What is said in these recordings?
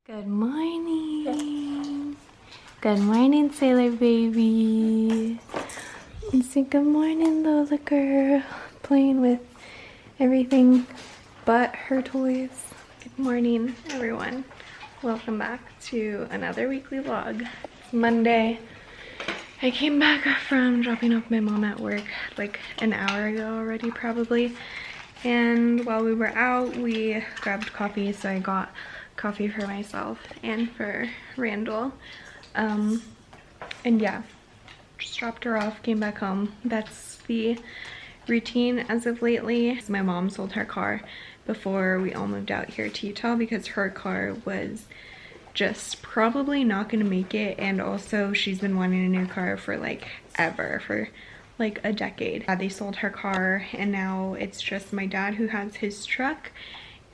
Good morning. Good morning, Sailor baby. And say good morning, Lola girl. Playing with everything but her toys. Good morning, everyone. Welcome back to another weekly vlog. It's Monday. I came back from dropping off my mom at work like an hour ago already, probably. And while we were out, we grabbed coffee, so I got coffee for myself and for Randall. And yeah, just dropped her off, came back home. That's the routine as of lately. My mom sold her car before we all moved out here to Utah because her car was just probably not gonna make it, and also she's been wanting a new car for like ever, for like a decade. They sold her car and now it's just my dad who has his truck,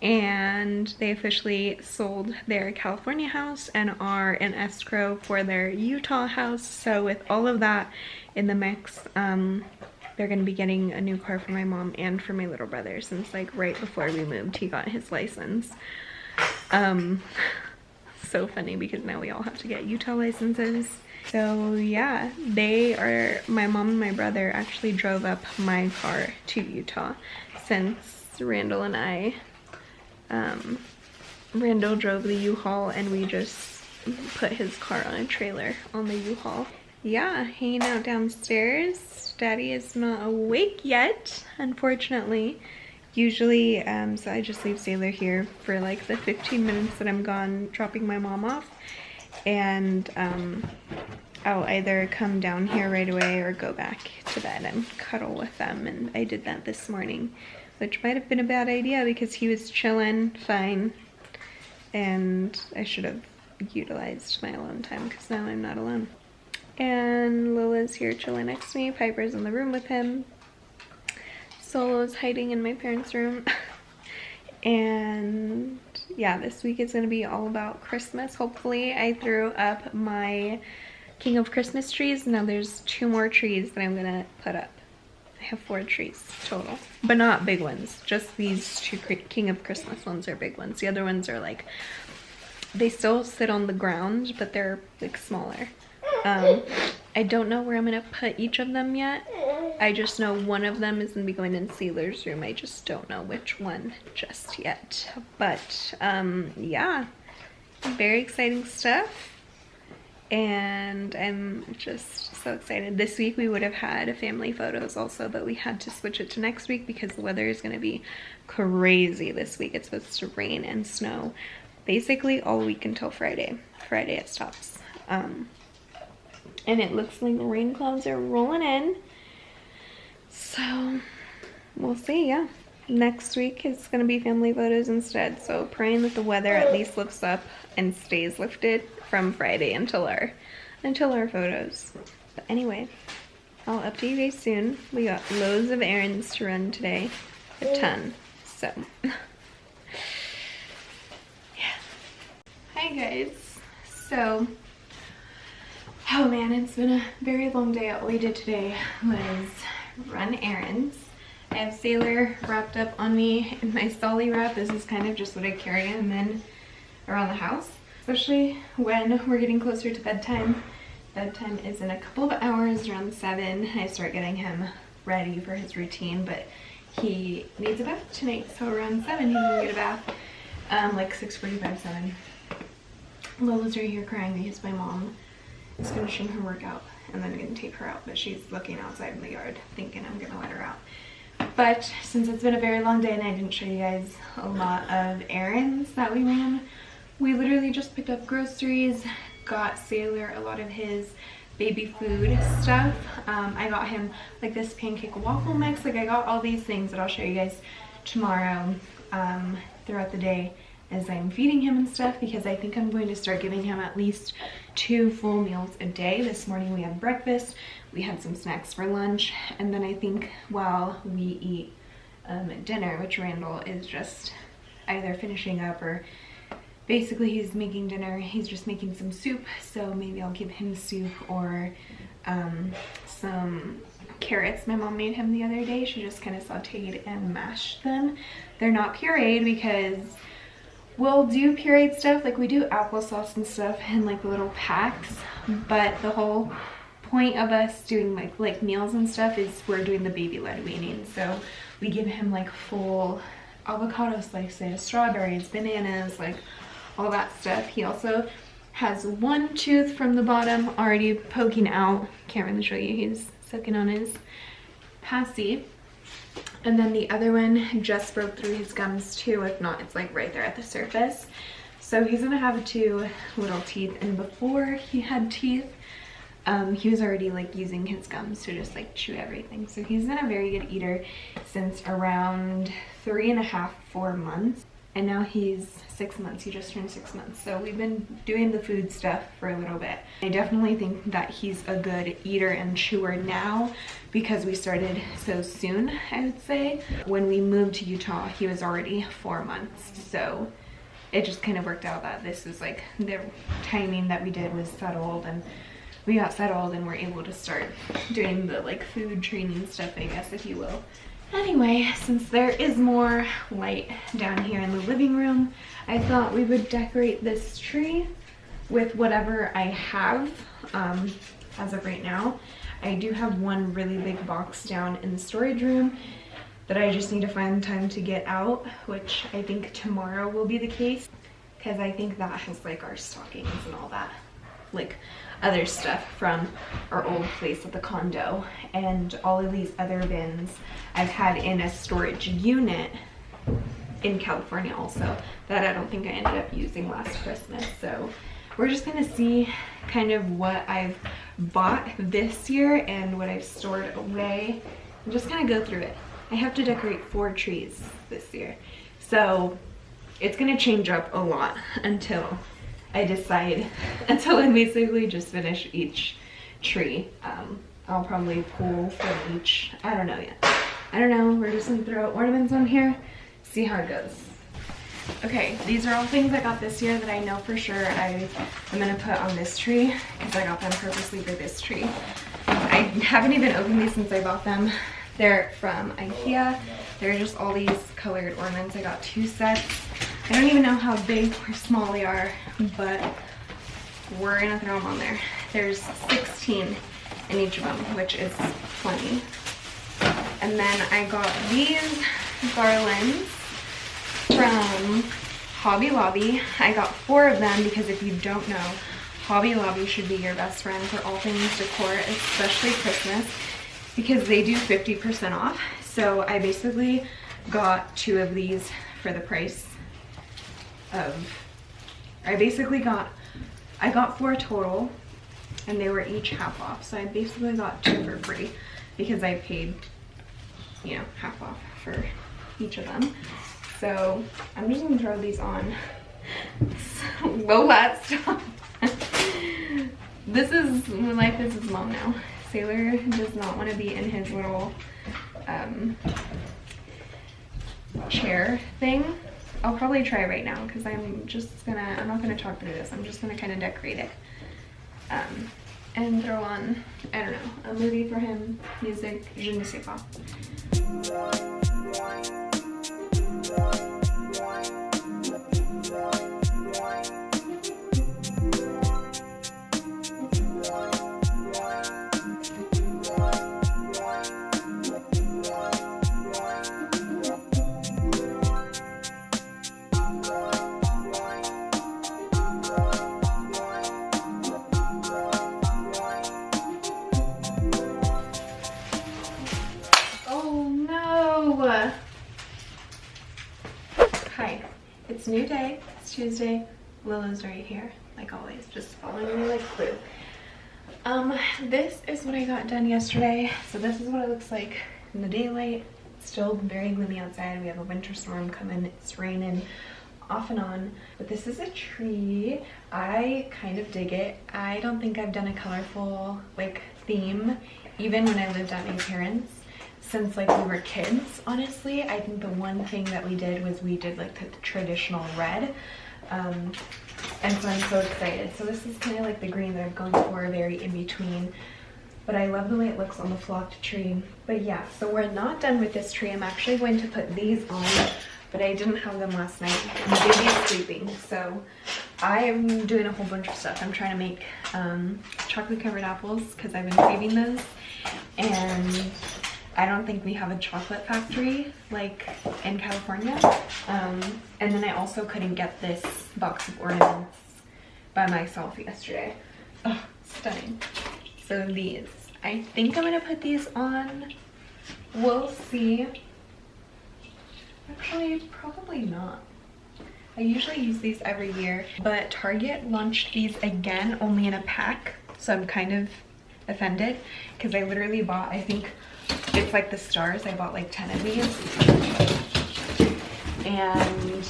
and they officially sold their California house and are in escrow for their Utah house. So with all of that in the mix, they're gonna be getting a new car for my mom and for my little brother, since like right before we moved he got his license. So funny because now we all have to get Utah licenses. So yeah, my mom and my brother actually drove up my car to Utah, since Randall and I, Randall drove the U-Haul and we just put his car on a trailer on the U-Haul. Yeah, hanging out downstairs. Daddy is not awake yet, unfortunately. Usually, so I just leave Sailor here for like the 15 minutes that I'm gone dropping my mom off, and I'll either come down here right away or go back to bed and cuddle with them. And I did that this morning, which might have been a bad idea because he was chilling fine, and I should have utilized my alone time because now I'm not alone. And Lola's here chilling next to me. Piper's in the room with him. Solo's hiding in my parents' room. And yeah, this week is going to be all about Christmas. Hopefully I threw up my King of Christmas trees. Now there's 2 more trees that I'm going to put up. I have 4 trees total, but not big ones. Just these 2 King of Christmas ones are big ones. The other ones are like, they still sit on the ground, but they're like smaller. I don't know where I'm gonna put each of them yet. I just know one of them is gonna be going in Sailor's room. I just don't know which one just yet. But yeah, very exciting stuff. And I'm just so excited. This week we would have had family photos also, but we had to switch it to next week because the weather is gonna be crazy this week. It's supposed to rain and snow basically all week until Friday. Friday it stops. And it looks like the rain clouds are rolling in. So we'll see, yeah. Next week is gonna be family photos instead. So praying that the weather at least lifts up and stays lifted from Friday until our photos. But anyway, I'll update you guys soon. We got loads of errands to run today. A ton. So yeah. Hi guys. So oh man, it's been a very long day. All we did today was run errands. I have Sailor wrapped up on me in my Solly wrap. This is kind of just what I carry him in around the house, especially when we're getting closer to bedtime. Bedtime is in a couple of hours, around 7. I start getting him ready for his routine, but he needs a bath tonight, so around 7 he can get a bath, like 6:45, 7. Lola's right here crying because my mom is finishing her workout and then gonna take her out, but she's looking outside in the yard thinking I'm gonna let her out. But since it's been a very long day and I didn't show you guys a lot of errands that we ran, we literally just picked up groceries, got Sailor a lot of his baby food stuff. I got him like this pancake waffle mix. Like I got all these things that I'll show you guys tomorrow throughout the day as I'm feeding him and stuff, because I think I'm going to start giving him at least 2 full meals a day. This morning we had breakfast, we had some snacks for lunch, and then I think while we eat dinner, which Randall is just either finishing up or basically he's making dinner, he's just making some soup, so maybe I'll give him soup or some carrots my mom made him the other day. She just kind of sauteed and mashed them. They're not pureed because we'll do pureed stuff, like we do applesauce and stuff in like little packs, but the whole point of us doing like meals and stuff is we're doing the baby-led weaning. So we give him like full avocado slices, strawberries, bananas, like all that stuff. He also has one tooth from the bottom already poking out. Can't really show you, he's sucking on his passy. And then the other one just broke through his gums too. If not, it's like right there at the surface. So he's gonna have 2 little teeth, and before he had teeth, he was already like using his gums to just like chew everything. So he's been a very good eater since around 3.5, 4 months. And now he's 6 months, he just turned 6 months. So we've been doing the food stuff for a little bit. I definitely think that he's a good eater and chewer now because we started so soon, I would say. When we moved to Utah, he was already 4 months. So it just kind of worked out that this was like the timing that we did was settled, and we got settled and were able to start doing the like food training stuff, I guess, if you will. Anyway, since there is more light down here in the living room, I thought we would decorate this tree with whatever I have as of right now. I do have one really big box down in the storage room that I just need to find time to get out, which I think tomorrow will be the case, because I think that has like our stockings and all that, like other stuff from our old place at the condo, and all of these other bins I've had in a storage unit in California also that I don't think I ended up using last Christmas. So we're just gonna see kind of what I've bought this year and what I've stored away and just kind of go through it. I have to decorate 4 trees this year, so it's gonna change up a lot until I decide, until I basically just finish each tree. I'll probably pull from each, I don't know yet. I don't know, we're just gonna throw ornaments on here, see how it goes. Okay, these are all things I got this year that I know for sure I am gonna put on this tree, because I got them purposely for this tree. I haven't even opened these since I bought them. They're from IKEA. They're just all these colored ornaments. I got 2 sets. I don't even know how big or small they are, but we're gonna throw them on there. There's 16 in each of them, which is plenty. And then I got these garlands from Hobby Lobby. I got 4 of them because if you don't know, Hobby Lobby should be your best friend for all things decor, especially Christmas, because they do 50% off. So I basically got 2 of these for the price of, I got 4 total, and they were each half off. So I basically got 2 for free because I paid, you know, half off for each of them. So I'm just gonna throw these on. Will that stop? This is, life is his mom now. Sailor does not want to be in his little chair thing. I'll probably try right now because I'm not gonna talk through this. I'm just gonna kind of decorate it and throw on, I don't know, a movie for him, music, je ne sais pas. Hi, it's a new day, it's Tuesday, Willow's right here, like always, just following me like Clue. This is what I got done yesterday. So this is what it looks like in the daylight. It's still very gloomy outside. We have a winter storm coming, it's raining off and on. But this is a tree. I kind of dig it. I don't think I've done a colorful like theme, even when I lived at my parents'. Since like we were kids, honestly. I think the one thing that we did was we did like the traditional red, and so I'm so excited. So this is kind of like the green that I'm going for, very in between, but I love the way it looks on the flocked tree. But yeah, so we're not done with this tree. I'm actually going to put these on but I didn't have them last night. My baby's sleeping, so I'm doing a whole bunch of stuff. I'm trying to make chocolate covered apples because I've been craving those, and I don't think we have a chocolate factory like in California. And then I also couldn't get this box of ornaments by myself yesterday. Oh, stunning. So these, I think I'm gonna put these on. We'll see. Actually, probably not. I usually use these every year, but Target launched these again, only in a pack. So I'm kind of offended because I literally bought, I think it's like the stars. I bought like 10 of these. And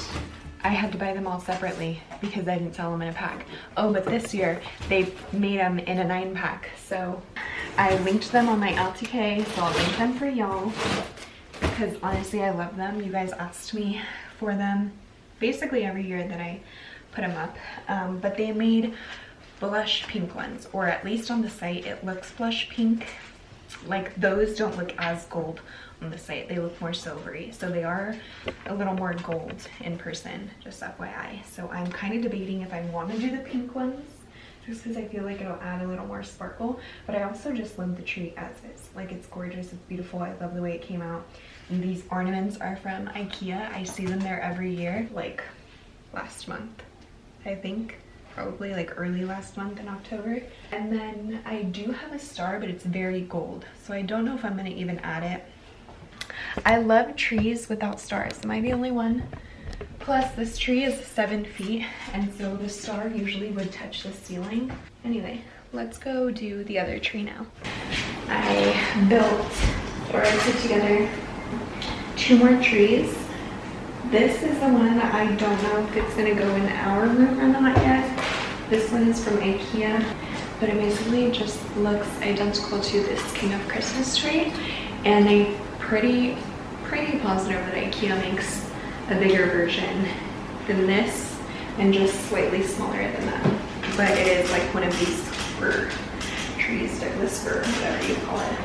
I had to buy them all separately because I didn't sell them in a pack. Oh, but this year they made them in a 9-pack. So I linked them on my LTK, so I'll link them for y'all because honestly I love them. You guys asked me for them basically every year that I put them up. But they made blush pink ones, or at least on the site it looks blush pink. Like those don't look as gold on the site, they look more silvery, so they are a little more gold in person, just FYI. So I'm kind of debating if I want to do the pink ones just because I feel like it'll add a little more sparkle, but I also just love the tree as is. Like, it's gorgeous, it's beautiful, I love the way it came out. And these ornaments are from IKEA. I see them there every year, like last month I think, probably like early last month in October. And then I do have a star, but it's very gold, so I don't know if I'm gonna even add it. I love trees without stars. Am I the only one? Plus this tree is 7 feet, and so the star usually would touch the ceiling. Anyway, let's go do the other tree now. I built, or I put together 2 more trees. This is the one that I don't know if it's gonna go in our room or not yet. This one is from IKEA, but it basically just looks identical to this King of Christmas tree, and I'm pretty positive that IKEA makes a bigger version than this and just slightly smaller than that. But it is like one of these fir trees, Douglas fir, whatever you call it.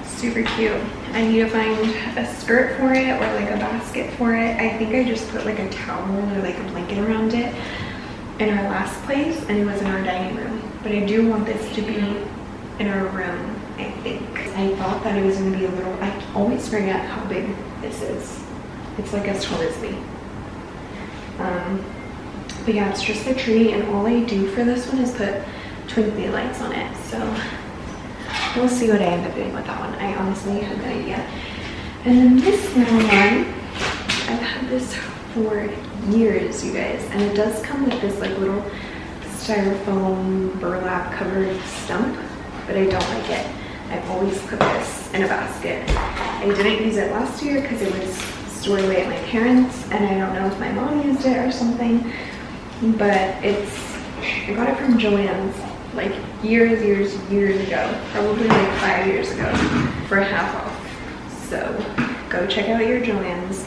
Super cute. I need to find a skirt for it or like a basket for it. I think I just put like a towel or like a blanket around it in our last place, and it was in our dining room. But I do want this to be in our room, I think. I thought that it was going to be a little, I always forget how big this is. It's like as tall as me. But yeah, it's just a tree, and all I do for this one is put twinkly lights on it. So we'll see what I end up doing with that one. I honestly have no idea. And then this little one, I've had this for years, you guys, and it does come with this like little styrofoam burlap covered stump, but I don't like it. I've always put this in a basket. I didn't use it last year because it was stored away at my parents', and I don't know if my mom used it or something, but I got it from Joann's like years ago, probably like 5 years ago, for half off. So go check out your Joann's.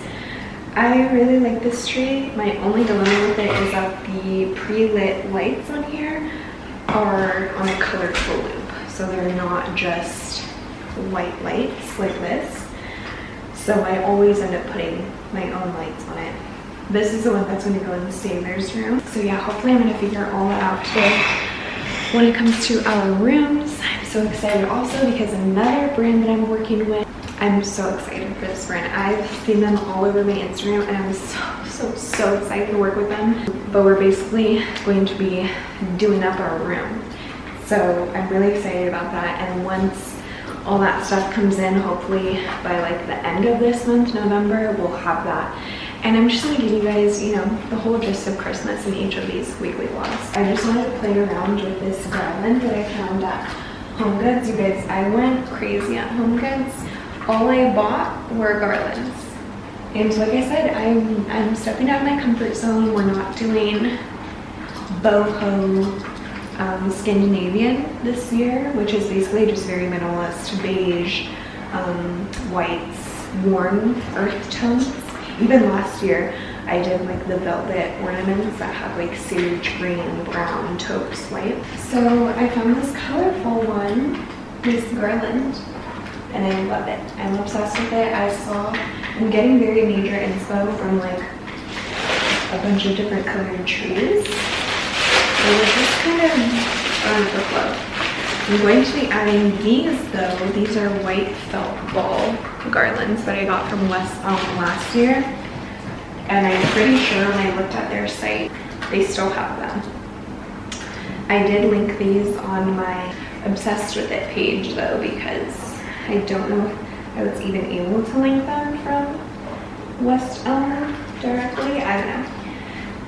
I really like this tree. My only dilemma with it is that the pre-lit lights on here are on a colorful loop, so they're not just white lights like this. So I always end up putting my own lights on it. This is the one that's going to go in the sailor's room. So yeah, hopefully I'm going to figure all that out today. When it comes to our rooms, I'm so excited also because another brand that I'm working with, I'm so excited for this brand. I've seen them all over my Instagram, and I'm so excited to work with them. But we're basically going to be doing up our room. So I'm really excited about that. And once all that stuff comes in, hopefully by like the end of this month, November, we'll have that. And I'm just gonna give you guys, you know, the whole gist of Christmas in each of these weekly vlogs. I just wanted to play around with this garland that I found at Home Goods. You guys, I went crazy at Home Goods. All I bought were garlands. And like I said, I'm stepping out of my comfort zone. We're not doing boho Scandinavian this year, which is basically just very minimalist, beige, whites, warm earth tones. Even last year, I did like the velvet ornaments that have like sage green, brown, taupe white. So I found this colorful one, this garland, and I love it. I'm obsessed with it. I saw I'm getting very major inspo from like a bunch of different colored trees. So we're just kind of on the flow. I'm going to be adding these though. These are white felt ball garlands that I got from West Elm last year. And I'm pretty sure when I looked at their site, they still have them. I did link these on my Obsessed With It page though, because I don't know if I was even able to link them from West Elm directly. I don't know.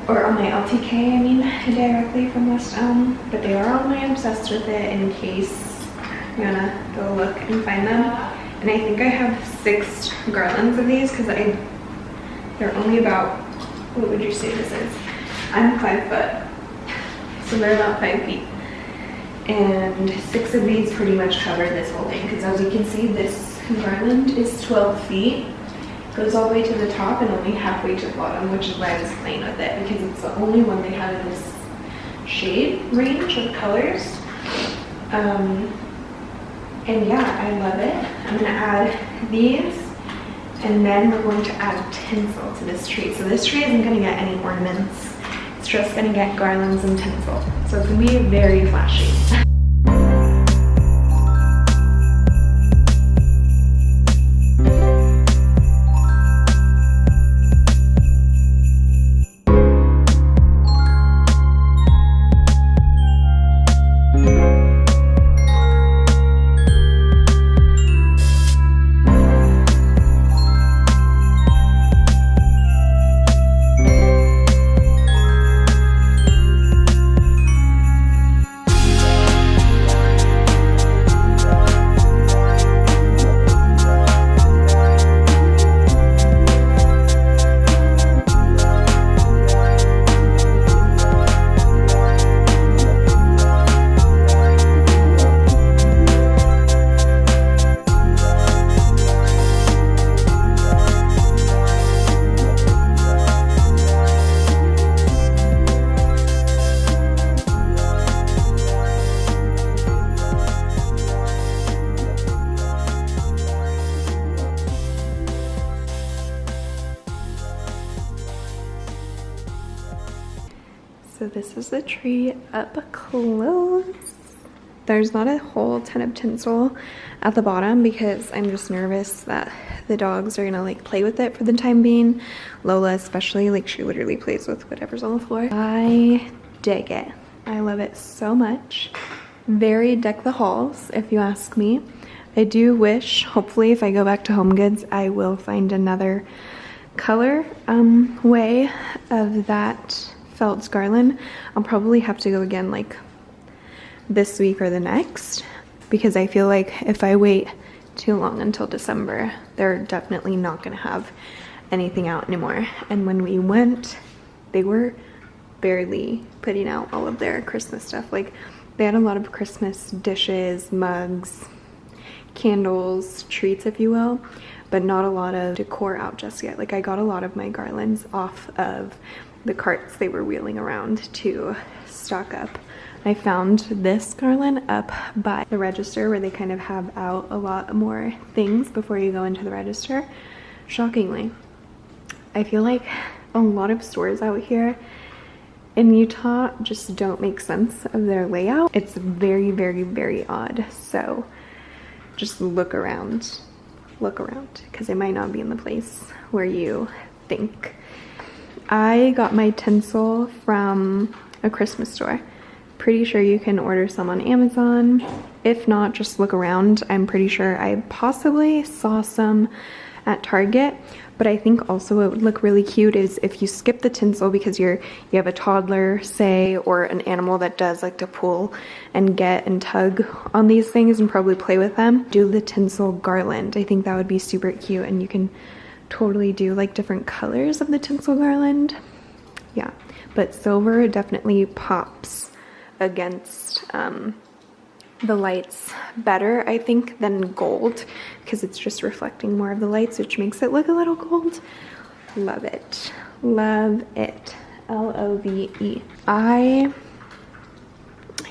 Or on my LTK, I mean, directly from West Elm. But they are on my Obsessed With It in case you wanna go look and find them. And I think I have 6 garlands of these because they're only about, what would you say this is? I'm 5 foot, so they're about 5 feet. And 6 of these pretty much cover this whole thing because as you can see, this garland is 12 feet. Goes all the way to the top and only halfway to the bottom, which is why I was playing with it because it's the only one they have in this shade range of colors. And yeah, I love it. I'm gonna add these and then we're going to add tinsel to this tree. So this tree isn't gonna get any ornaments. It's just gonna get garlands and tinsel. So it's gonna be very flashy. So this is the tree up close. There's not a whole ton of tinsel at the bottom because I'm just nervous that the dogs are gonna like play with it for the time being. Lola especially, like she literally plays with whatever's on the floor. I dig it. I love it so much. Very deck the halls, if you ask me. I do wish, hopefully if I go back to HomeGoods, I will find another color way of that felt garland. I'll probably have to go again like this week or the next because I feel like if I wait too long until December, they're definitely not gonna have anything out anymore. And when we went, they were barely putting out all of their Christmas stuff. Like they had a lot of Christmas dishes, mugs, candles, treats if you will, but not a lot of decor out just yet. Like I got a lot of my garlands off of the carts they were wheeling around to stock up. I found this garland up by the register where they kind of have out a lot more things before you go into the register. Shockingly, I feel like a lot of stores out here in Utah just don't make sense of their layout. It's very, very, very odd. So just look around because it might not be in the place where you think. I got my tinsel from a Christmas store. Pretty sure you can order some on Amazon. If not, just look around. I'm pretty sure I possibly saw some at Target, but I think also what would look really cute is if you skip the tinsel because you have a toddler, say, or an animal that does like to pull and get and tug on these things and probably play with them, do the tinsel garland. I think that would be super cute, and you can totally do like different colors of the tinsel garland. Yeah, but silver definitely pops against the lights better, I think, than gold because it's just reflecting more of the lights, which makes it look a little gold. Love it. Love it. L-O-V-E. I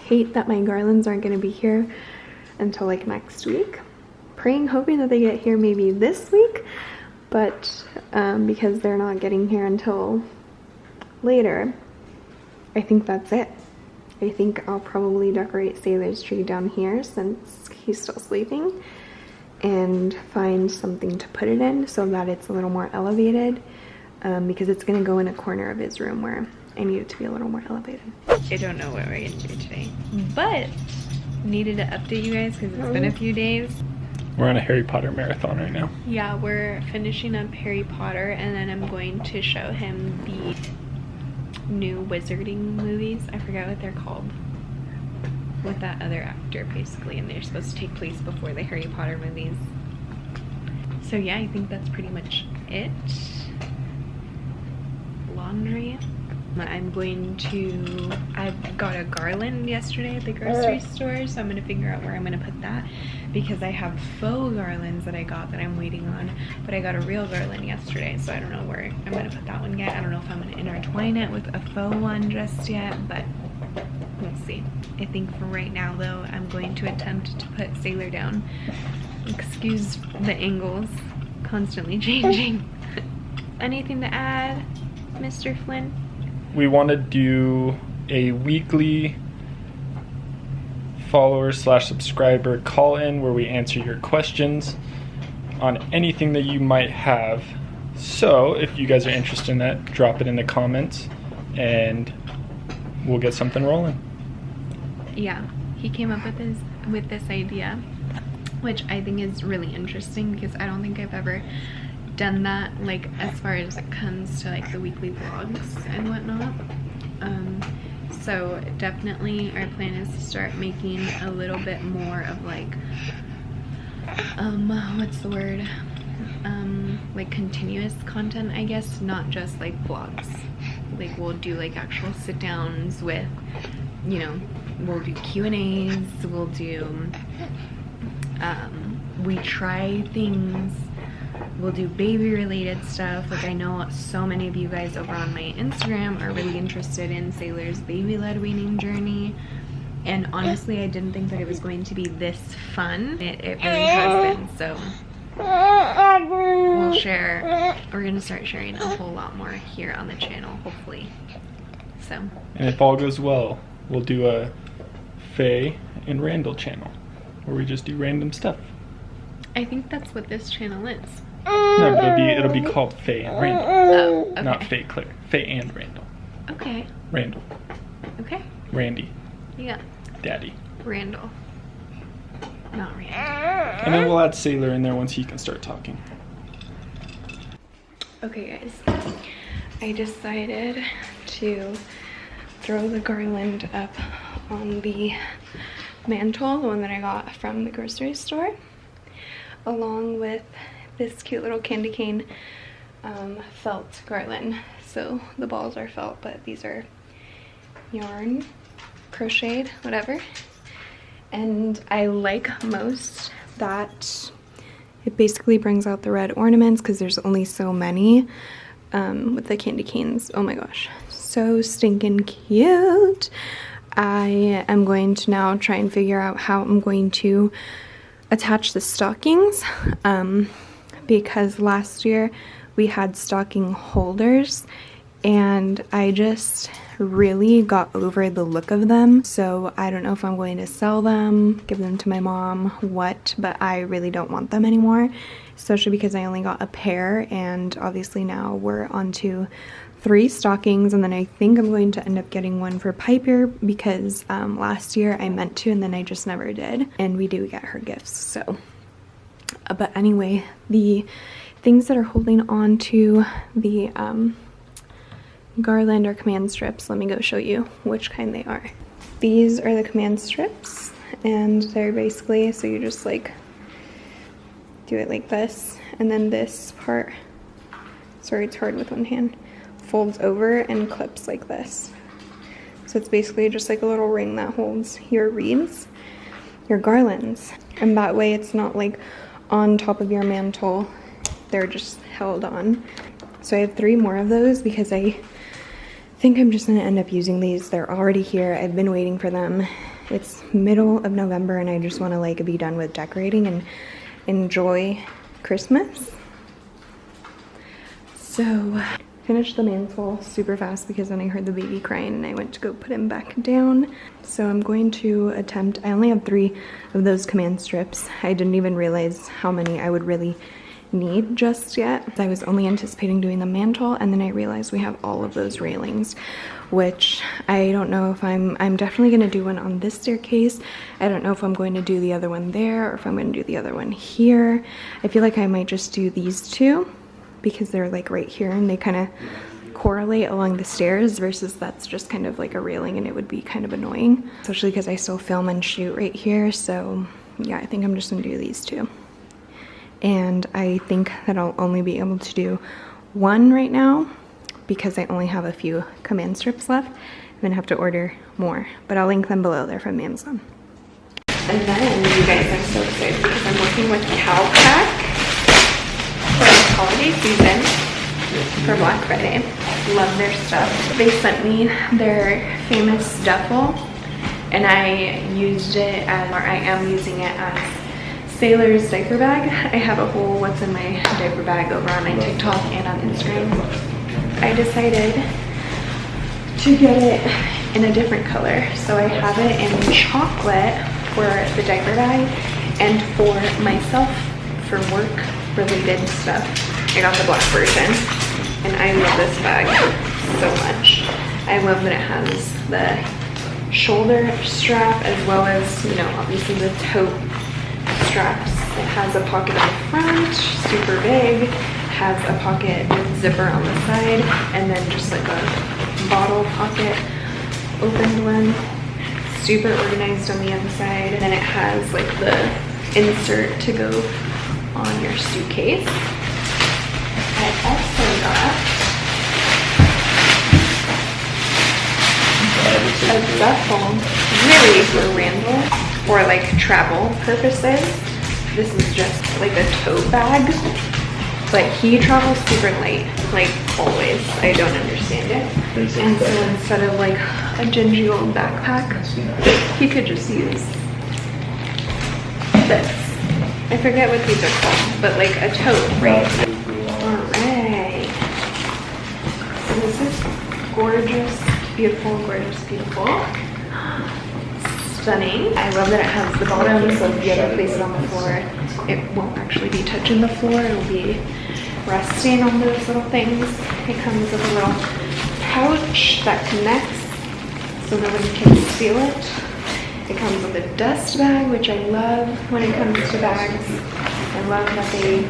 hate that my garlands aren't going to be here until like next week. Praying, hoping that they get here maybe this week. but because they're not getting here until later, I think that's it. I think I'll probably decorate Sailor's tree down here since he's still sleeping, and find something to put it in so that it's a little more elevated, because it's gonna go in a corner of his room where I need it to be a little more elevated. I don't know what we're gonna do today, but needed to update you guys because it's been a few days. We're on a Harry Potter marathon right now. Yeah, we're finishing up Harry Potter, and then I'm going to show him the new wizarding movies. I forgot what they're called. With that other actor, basically, and they're supposed to take place before the Harry Potter movies. So yeah, I think that's pretty much it. Laundry. I got a garland yesterday at the grocery store, so I'm gonna figure out where I'm gonna put that, because I have faux garlands that I got that I'm waiting on, but I got a real garland yesterday, so I don't know where I'm gonna put that one yet. I don't know if I'm gonna intertwine it with a faux one just yet, but we'll see. I think for right now though, I'm going to attempt to put Sailor down. Excuse the angles, constantly changing. Anything to add, Mr. Flynn? We want to do a weekly follower/subscriber call-in where we answer your questions on anything that you might have. So if you guys are interested in that, drop it in the comments and we'll get something rolling. Yeah, he came up with this idea, which I think is really interesting because I don't think I've ever done that, like as far as it comes to like the weekly vlogs and whatnot. So definitely our plan is to start making a little bit more of like what's the word, like continuous content, I guess, not just like vlogs. Like we'll do like actual sit downs with, you know, we'll do Q&As, we'll do we try things, we'll do baby related stuff. Like I know so many of you guys over on my Instagram are really interested in Sailor's baby led weaning journey, and honestly I didn't think that it was going to be this fun. It really has been. So we'll share, we're gonna start sharing a whole lot more here on the channel, hopefully. So, and if all goes well, we'll do a Faye and Randall channel where we just do random stuff. I think that's what this channel is. No, but it'll be called Faye and Randall. Oh, okay. Not Faye Claire. Faye and Randall. Okay. Randall. Okay. Randy. Yeah. Daddy. Randall. Not Randy. And then we'll add Sailor in there once he can start talking. Okay guys, I decided to throw the garland up on the mantle, the one that I got from the grocery store, along with this cute little candy cane felt garland. So the balls are felt, but these are yarn, crocheted, whatever. And I like most that it basically brings out the red ornaments because there's only so many with the candy canes. Oh my gosh, so stinking cute. I am going to now try and figure out how I'm going to attach the stockings, because last year we had stocking holders and I just really got over the look of them. So I don't know if I'm going to sell them, give them to my mom, what, but I really don't want them anymore, especially because I only got a pair, and obviously now we're on to 3 stockings, and then I think I'm going to end up getting one for Piper because last year I meant to and then I just never did, and we do get her gifts. So but anyway, the things that are holding on to the garland or command strips, let me go show you which kind they are. These are the command strips, and they're basically, so you just like do it like this, and then this part, sorry it's hard with one hand, folds over and clips like this. So it's basically just like a little ring that holds your wreaths, your garlands, and that way it's not like on top of your mantle, they're just held on. So I have 3 more of those because I think I'm just gonna end up using these. They're already here, I've been waiting for them. It's middle of November and I just wanna like be done with decorating and enjoy Christmas. So finished the mantle super fast because then I heard the baby crying and I went to go put him back down. So I'm going to attempt, I only have 3 of those command strips. I didn't even realize how many I would really need just yet. I was only anticipating doing the mantle, and then I realized we have all of those railings, which I don't know if I'm definitely gonna do one on this staircase. I don't know if I'm going to do the other one there or if I'm gonna do the other one here. I feel like I might just do these 2 because they're like right here and they kind of correlate along the stairs, versus that's just kind of like a railing and it would be kind of annoying, especially because I still film and shoot right here. So yeah, I think I'm just gonna do these 2. And I think that I'll only be able to do 1 right now because I only have a few command strips left. I'm gonna have to order more, but I'll link them below. They're from Amazon. And then, you guys, I'm so excited because I'm working with Calpac for the holiday season for Black Friday. Love their stuff. They sent me their famous duffel, and I used it as, or I am using it as Sailor's diaper bag. I have a whole what's in my diaper bag over on my TikTok and on Instagram. I decided to get it in a different color. So I have it in chocolate for the diaper bag, and for myself for work related stuff, I got the black version. And I love this bag so much. I love that it has the shoulder strap as well as, you know, obviously the tote straps. It has a pocket on the front, super big, has a pocket with zipper on the side, and then just like a bottle pocket opened one. Super organized on the inside, and then it has like the insert to go on your suitcase. I also got a duffel, really for Randall, for like travel purposes. This is just like a tote bag, but he travels super light, like always. I don't understand it. And so instead of like a dingy old backpack, he could just use this. I forget what these are called, but like a tote, right? Alright. So this is gorgeous, beautiful, gorgeous, beautiful. Stunning. I love that it has the bottom, so if you ever place it on the floor, it won't actually be touching the floor. It'll be resting on those little things. It comes with a little pouch that connects so nobody can steal it. It comes with a dust bag, which I love when it comes to bags. I love that they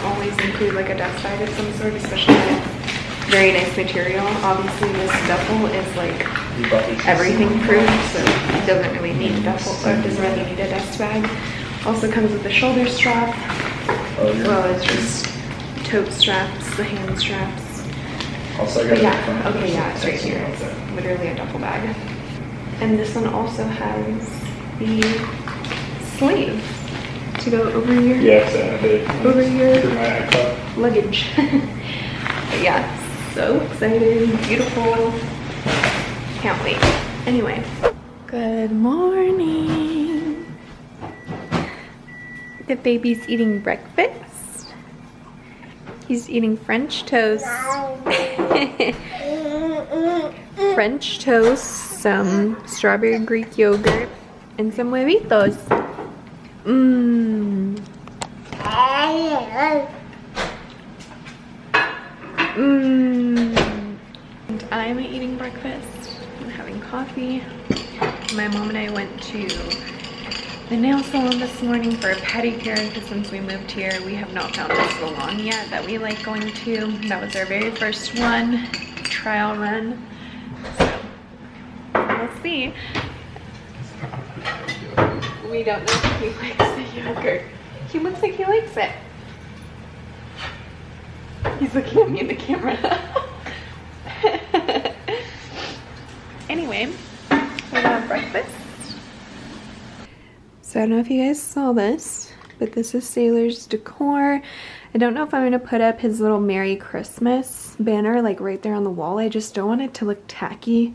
always include like a dust bag of some sort, especially when it's very nice material. Obviously this duffel is like everything proof, so it doesn't really need a duffel, or it doesn't really need a dust bag. Also comes with the shoulder strap, as well as just tote straps, the hand straps. But yeah, okay, yeah, it's right here. It's literally a duffel bag. And this one also has the sleeve to go over your luggage. But yeah, so excited, beautiful. Can't wait. Anyway, good morning. The baby's eating breakfast. He's eating French toast. French toast, some strawberry Greek yogurt, and some huevitos. Mmm. Mmm. And I'm eating breakfast. I'm having coffee. My mom and I went to the nail salon this morning for a pedicure because since we moved here, we have not found a salon yet that we like going to. That was our very first one, trial run. So, we'll see. We don't know if he likes the yogurt. He looks like he likes it. He's looking at me in the camera. Anyway, we're gonna have breakfast. So I don't know if you guys saw this, but this is Sailor's decor. I don't know if I'm gonna put up his little Merry Christmas banner like right there on the wall. I just don't want it to look tacky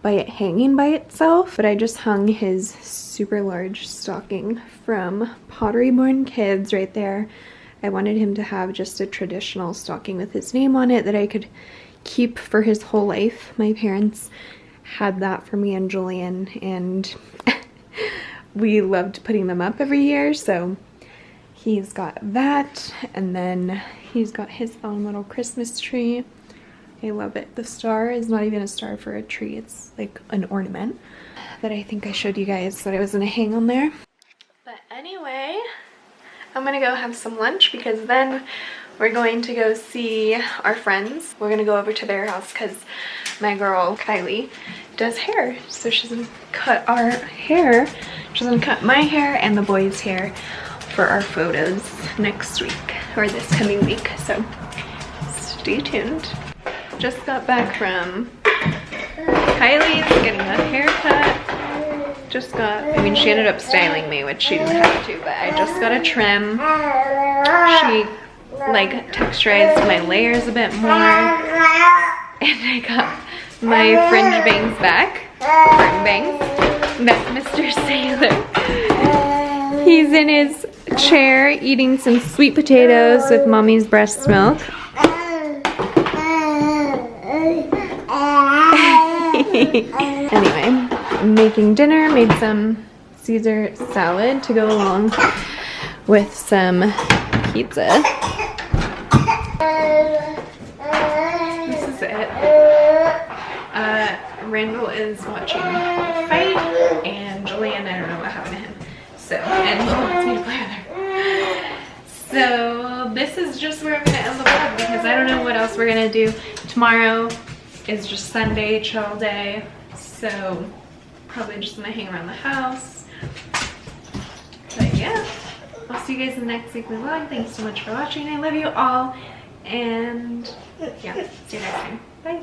by it hanging by itself, but I just hung his super large stocking from Pottery Born Kids right there I wanted him to have just a traditional stocking with his name on it that I could keep for his whole life. My parents had that for me and Julian, and we loved putting them up every year, so he's got that, and then he's got his own little Christmas tree. I love it. The star is not even a star for a tree, it's like an ornament that I think I showed you guys that I was gonna hang on there. But anyway, I'm gonna go have some lunch because then we're going to go see our friends. We're gonna go over to their house because my girl Kylie does hair, so she's gonna cut our hair. She's gonna cut my hair and the boys' hair for our photos next week, or this coming week, so stay tuned. Just got back from Kylie's getting a haircut. I mean, she ended up styling me, which she didn't have to, but I just got a trim. She like texturized my layers a bit more, and I got my fringe bangs back. Fringe bangs. That's Mr. Sailor. He's in his chair eating some sweet potatoes with mommy's breast milk. Anyway, I'm making dinner. Made some Caesar salad to go along with some pizza. This is it. Randall is watching the fight, and Julian, I don't know what happened to him. So, and he wants me to play with her. So this is just where I'm gonna end the vlog because I don't know what else we're gonna do. Tomorrow is just Sunday, chill day. So probably just gonna hang around the house. But yeah, I'll see you guys in the next weekly vlog. Thanks so much for watching. I love you all. And yeah, see you next time. Bye.